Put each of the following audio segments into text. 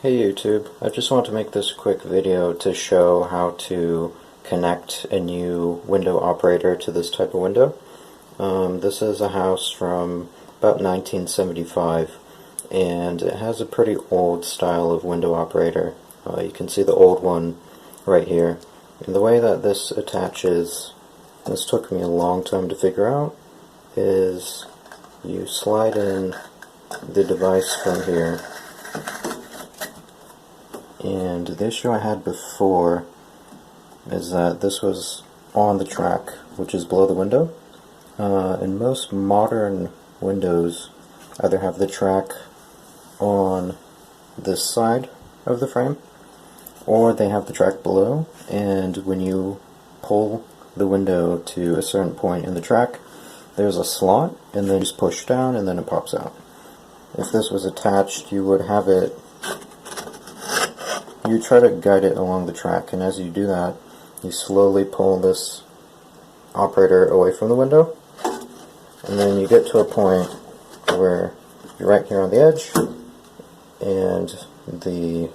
Hey YouTube, I just want to make this quick video to show how to connect a new window operator to this type of window. This is a house from about 1975 and it has a pretty old style of window operator. You can see the old one right here. And the way that this attaches, this took me a long time to figure out, is you slide in the device from here. And the issue I had before is that this was on the track, which is below the window. And most modern windows either have the track on this side of the frame, or they have the track below, and when you pull the window to a certain point in the track, there's a slot, and then you just push down and then it pops out. If this was attached, you would have it, you try to guide it along the track, and as you do that, you slowly pull this operator away from the window, and then you get to a point where you're right here on the edge, and the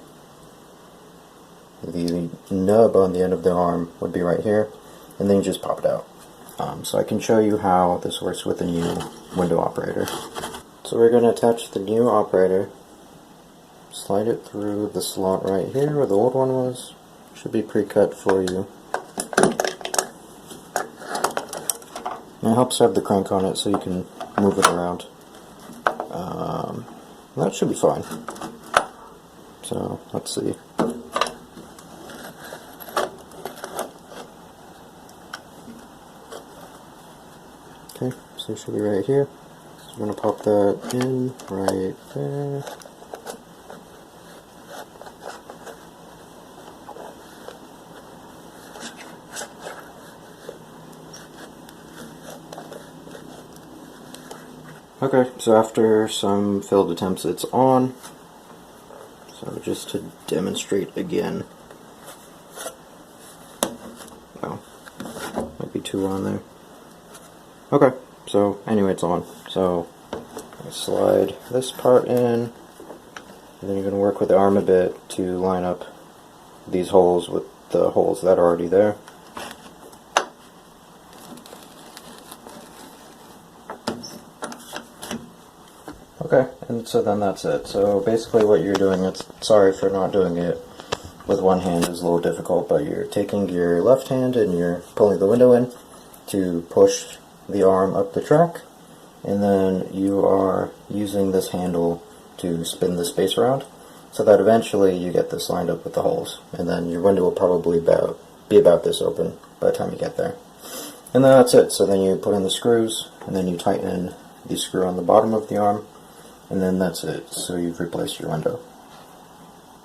nub on the end of the arm would be right here, and then you just pop it out. So I can show you how this works with the new window operator. So we're going to attach the new operator. Slide it through the slot right here where the old one was. Should be pre-cut for you. And it helps have the crank on it so you can move it around. That should be fine. So let's see. Okay, so it should be right here. So I'm going to pop that in right there. Okay, so after some failed attempts, it's on. So just to demonstrate again. Oh, might be too on there. Okay, so anyway, it's on. So I slide this part in, and then you're going to work with the arm a bit to line up these holes with the holes that are already there. Okay, and so then that's it. So basically what you're doing, sorry for not doing it with one hand, is a little difficult, but you're taking your left hand and you're pulling the window in to push the arm up the track, and then you are using this handle to spin the space around, so that eventually you get this lined up with the holes, and then your window will probably be about this open by the time you get there. And then that's it. So then you put in the screws, and then you tighten the screw on the bottom of the arm, and then that's it. So you've replaced your window.